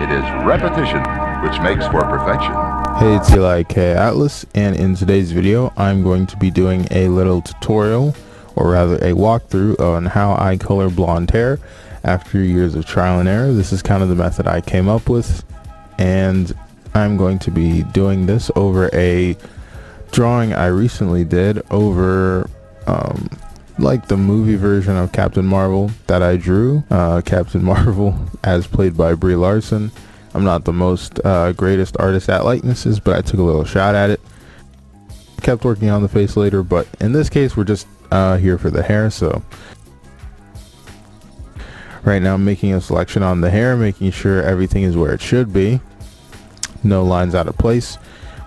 It is repetition which makes for perfection. Hey, it's Eli K Atlas, and in today's video I'm going to be doing a little tutorial, or rather a walkthrough on how I color blonde hair after years of trial and error. This is kind of the method I came up with, and I'm going to be doing this over a drawing I recently did over like the movie version of Captain Marvel that I drew. Captain Marvel as played by Brie Larson. I'm not the most greatest artist at likenesses, but I took a little shot at it. Kept working on the face later, but in this case we're just here for the hair. So right now I'm making a selection on the hair, making sure everything is where it should be, no lines out of place.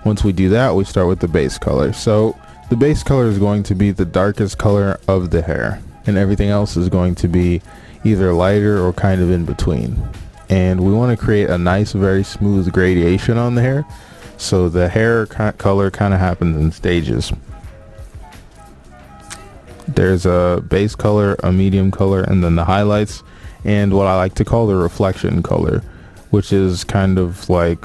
Once we do that, we start with the base color. So the base color is going to be the darkest color of the hair, and everything else is going to be either lighter or kind of in between. And we want to create a nice, very smooth gradation on the hair, so the hair color kind of happens in stages. There's a base color, a medium color, and then the highlights, and what I like to call the reflection color, which is kind of like,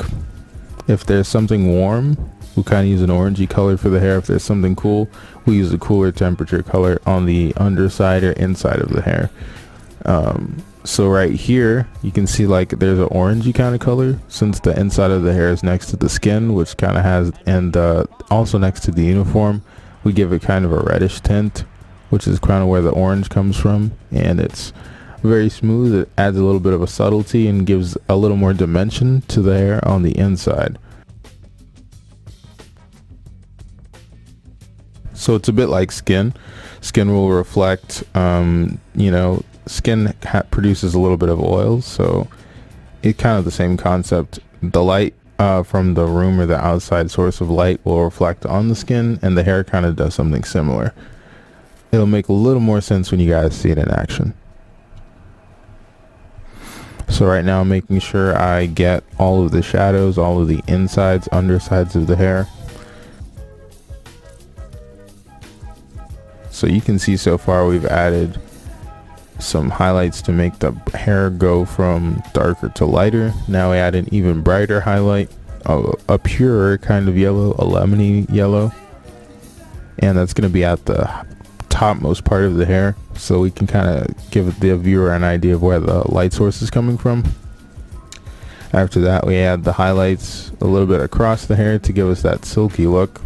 if there's something warm, we kind of use an orangey color for the hair. If there's something cool, we use a cooler temperature color on the underside or inside of the hair. So right here you can see like there's an orangey kind of color, since the inside of the hair is next to the skin, which kind of has, and also next to the uniform, we give it kind of a reddish tint, which is kind of where the orange comes from, and it's very smooth. It adds a little bit of a subtlety and gives a little more dimension to the hair on the inside. So it's a bit like skin. Skin will reflect, skin produces a little bit of oil, so it's kind of the same concept. The light from the room or the outside source of light will reflect on the skin, and the hair kind of does something similar. It'll make a little more sense when you guys see it in action. So right now I'm making sure I get all of the shadows, all of the insides, undersides of the hair. So you can see so far we've added some highlights to make the hair go from darker to lighter. Now we add an even brighter highlight, a purer kind of yellow, a lemony yellow, and that's going to be at the topmost part of the hair, so we can kind of give the viewer an idea of where the light source is coming from. After that, we add the highlights a little bit across the hair to give us that silky look,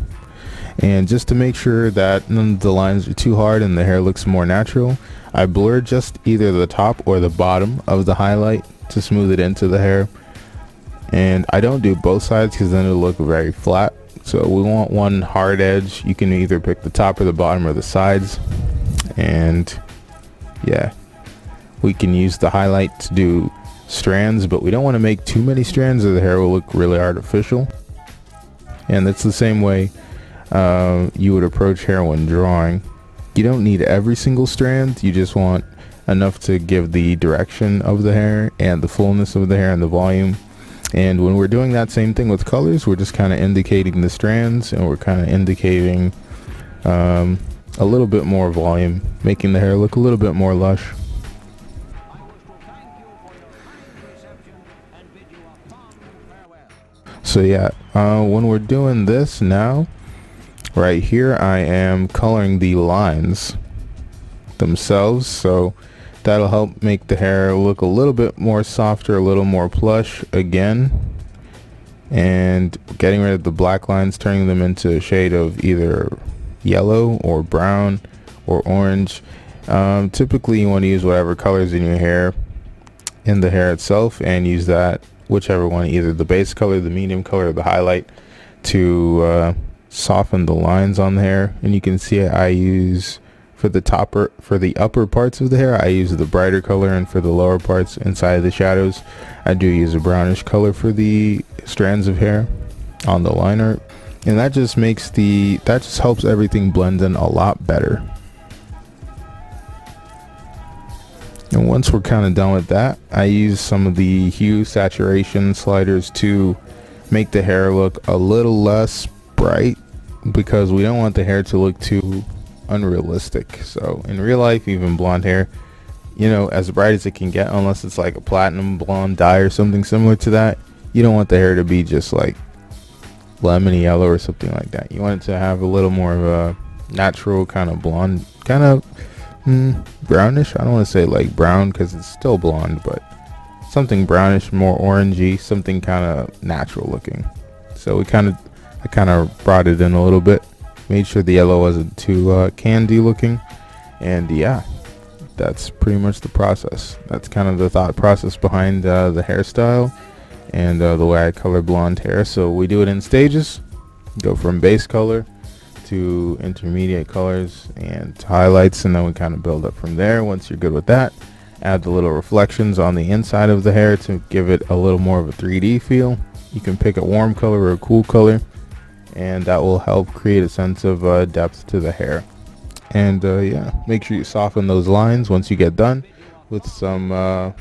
and just to make sure that none of the lines are too hard and the hair looks more natural, I blur just either the top or the bottom of the highlight to smooth it into the hair. And I don't do both sides because then it'll look very flat. So we want one hard edge. You can either pick the top or the bottom or the sides. And yeah, we can use the highlight to do strands, but we don't want to make too many strands or the hair will look really artificial. And that's the same way you would approach hair when drawing. You don't need every single strand, you just want enough to give the direction of the hair and the fullness of the hair and the volume. And when we're doing that same thing with colors, we're just kind of indicating the strands, and we're kind of indicating a little bit more volume, making the hair look a little bit more lush. So yeah, when we're doing this now, right here I am coloring the lines themselves, so that'll help make the hair look a little bit more softer, a little more plush again, and getting rid of the black lines, turning them into a shade of either yellow or brown or orange. Typically you want to use whatever colors in your hair, in the hair itself, and use that, whichever one, either the base color, the medium color, or the highlight, to soften the lines on the hair. And you can see I use, for the upper parts of the hair, I use the brighter color, and for the lower parts inside of the shadows, I do use a brownish color for the strands of hair on the line art. And that just helps everything blend in a lot better. And once we're kind of done with that, I use some of the hue saturation sliders to make the hair look a little less bright, because we don't want the hair to look too unrealistic. So in real life, even blonde hair, you know, as bright as it can get, unless it's like a platinum blonde dye or something similar to that. You don't want the hair to be just like lemony yellow or something like that. You want it to have a little more of a natural kind of blonde, kind of brownish. I don't want to say like brown because it's still blonde, but something brownish, more orangey, something kind of natural looking. So I kind of brought it in a little bit, made sure the yellow wasn't too candy looking, and yeah, that's pretty much the process. That's kind of the thought process behind the hairstyle and the way I color blonde hair. So we do it in stages, go from base color to intermediate colors and to highlights, and then we kind of build up from there. Once you're good with that, add the little reflections on the inside of the hair to give it a little more of a 3D feel. You can pick a warm color or a cool color, and that will help create a sense of depth to the hair. And yeah, make sure you soften those lines once you get done with some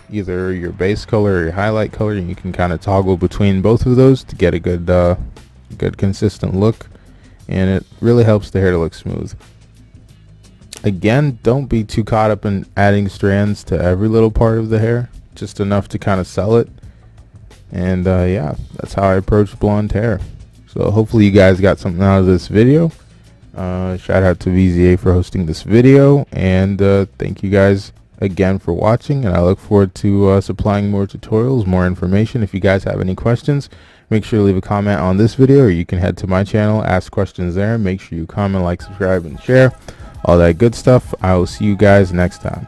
either your base color or your highlight color, and you can kind of toggle between both of those to get a good consistent look, and it really helps the hair to look smooth. Again, don't be too caught up in adding strands to every little part of the hair, just enough to kind of sell it. And yeah, that's how I approach blonde hair. So hopefully you guys got something out of this video. Shout out to VZA for hosting this video, and thank you guys again for watching, and I look forward to supplying more tutorials, more information. If you guys have any questions, make sure to leave a comment on this video, or you can head to my channel, ask questions there. Make sure you comment, like, subscribe, and share, all that good stuff. I will see you guys next time.